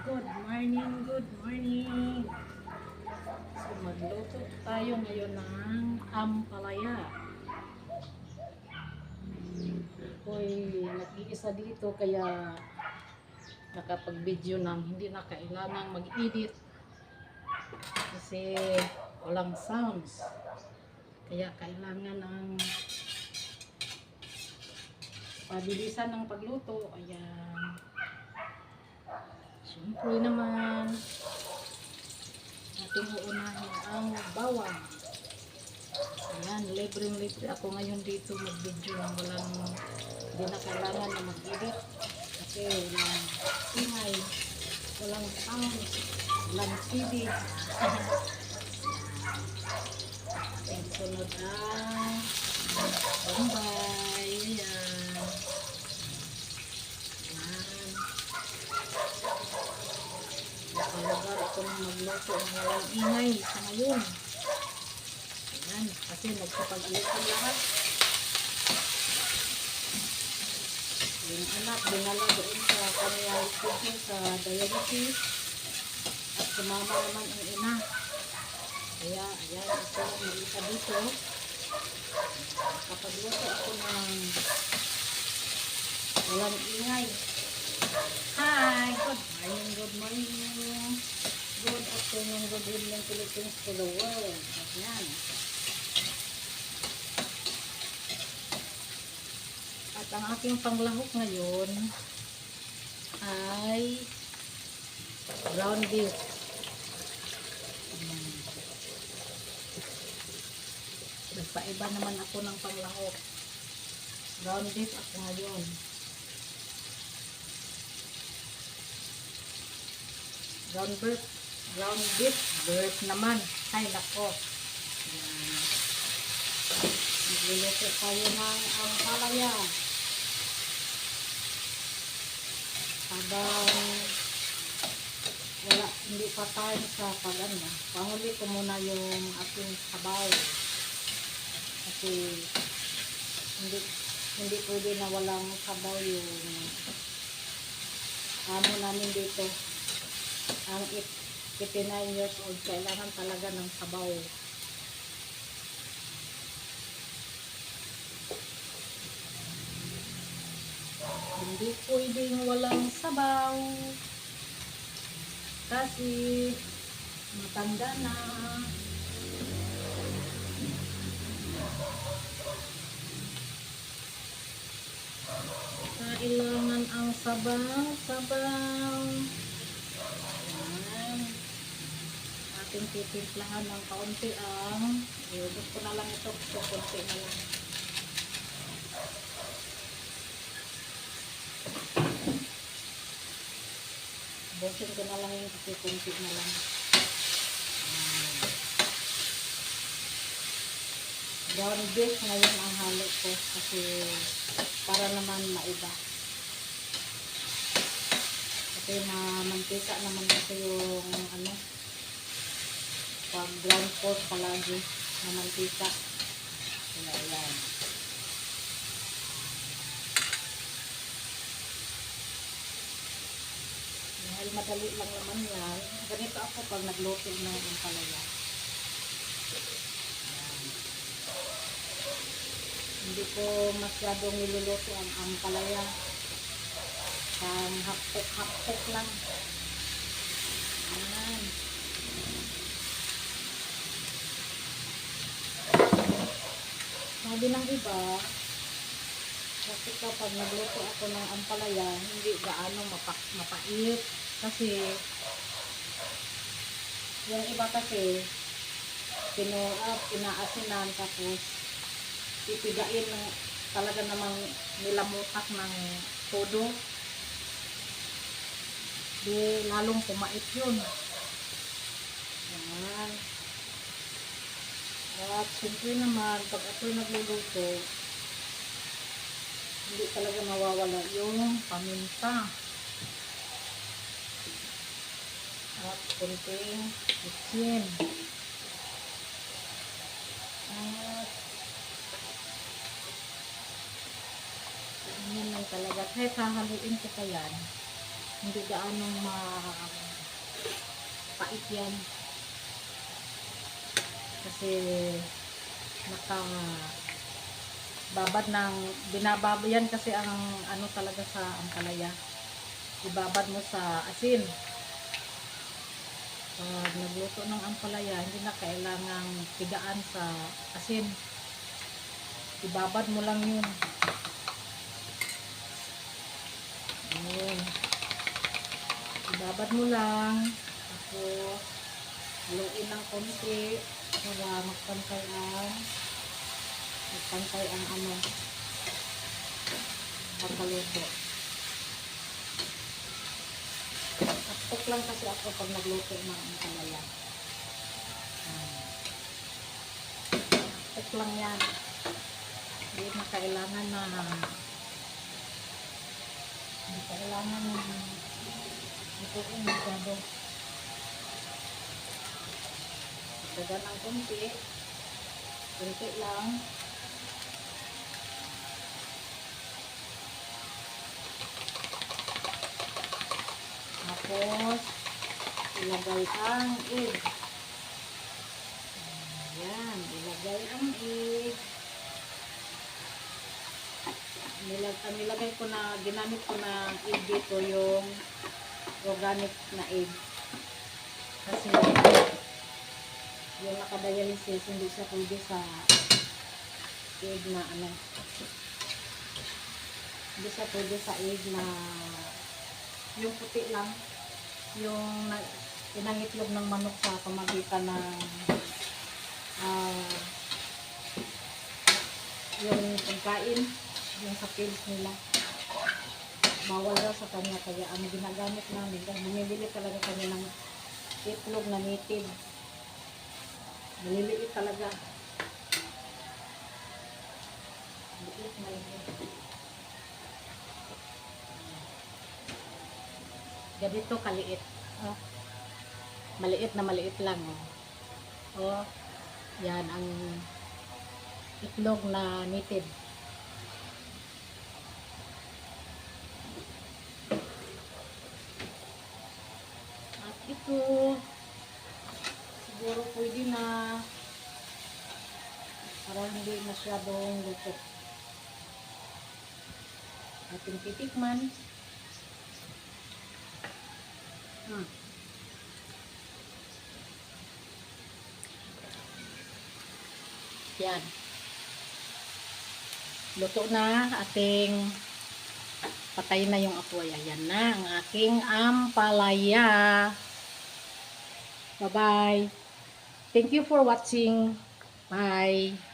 Good morning, good morning. So magluto tayo ngayon ng ampalaya. Ako'y nag-iisa dito kaya nakapag-video ng hindi na kailangang mag-edit kasi walang sounds. Kaya kailangan ng pabilisan ng pagluto. Ayan. Siyempre naman ating uunahin ang bawang. Ayan, libreng-libre ako ngayon dito mag-video ng hindi na kailangan na mag-edit kasi walang ingay, walang sound, walang CD. Ayan, sunod ang bombay. Ayan. Ayan. Nakalagar ako ng magluto ng walang ingay sa ngayon. Ayan, kasi nagkapag-alitan lahat. Yung anak, dinala doon sa kanyang studio sa dialysis. At sumama naman ang ina. Kaya, ayan, ako malita dito. Kapag-luto ako ng walang ingay. Hi! Good morning, good morning. Good afternoon, good evening, Philippines to the world. Ayan. At ang aking panglahok ngayon ay brown beef. Nagpaiba naman ako ng panglahok. Brown beef ako ngayon. Brown beef bird naman. Ay nako. Magluluto tayo ng ampalaya. Habang hindi pa tayo sa pag-ano, pahuli ko muna yung ating sabaw. Kasi hindi pwede na walang sabaw yung namin dito. Ang 89 years old, kailangan talaga ng sabaw. Hindi pwedeng walang sabaw kasi matanda na. Kailangan ang sabaw. Ayan. Ating titimplahan ng kaunti ang iubos ko na lang ito. Kaunti na lang. Bosin ko na lang yung kunti na lang. Brown beef ngayon ang halo ko kasi para naman maiba. Kasi mantika naman kasi yung pag ground pork palagi na mantika. Ayan. Dahil madali lang naman yan. Ganito ako pag nagluto ng ampalaya. Hindi ko masyadong niluluto ang ampalaya. Pang hapok-hapok lang. Ayan. Sabi ng iba, kasi kapag nagluto ako ng ampalaya, hindi gaano mapait. Kasi, yung iba kasi, pinaasinan tapos, ipigain talaga namang nilamutak ng todo. Di lalong pumait yun. Ayan. At siyempre naman, pag ako'y nagluluto, hindi talaga mawawala yung paminta. At kunting asin. At yan lang talaga. Kahit hahaluin ko pa yan, Hindi gaanong pait yan. Kasi naka babad ng binabab yan kasi ang ano talaga sa ampalaya. Ibabad mo sa asin. Pag nagluto ng ampalaya, hindi na kailangang tigaan sa asin. Ibabad mo lang yun. Ayun. Ibabad mo lang. Tapos, haluin ng konti para magpantay ang ano, pagkaluto. Taktok lang kasi ako pag nagluto ng ampalaya. Taktok lang yan. Hindi na kailangan lutuin masyado. Dagan ng konti lang. Tapos ilagay ang egg. Ayan, ilagay ang egg. Nilagay ko na, ginamit ko na egg dito, yung organic na egg. Kasi yung nakadialysis, hindi siya pwede sa egg na ano. Hindi siya pwede sa egg na yung puti lang. Yung inangitlog ng manok sa pamagitan ng yung pagkain, yung sa pills nila. Bawal daw sa kanya, kaya ang ginagamit namin, bumibili talaga kami ng itlog na native. Maliliit talaga. Maliit. Ganito kaliit. Oh. Maliit na maliit lang. Oh. Yan ang itlog na native. At ito, siguro pwede na para hindi masyadong luto. Ating titikman. Yan. Luto na, ating patay na yung apoy. Ayan na ang aking ampalaya. Bye-bye. Thank you for watching. Bye.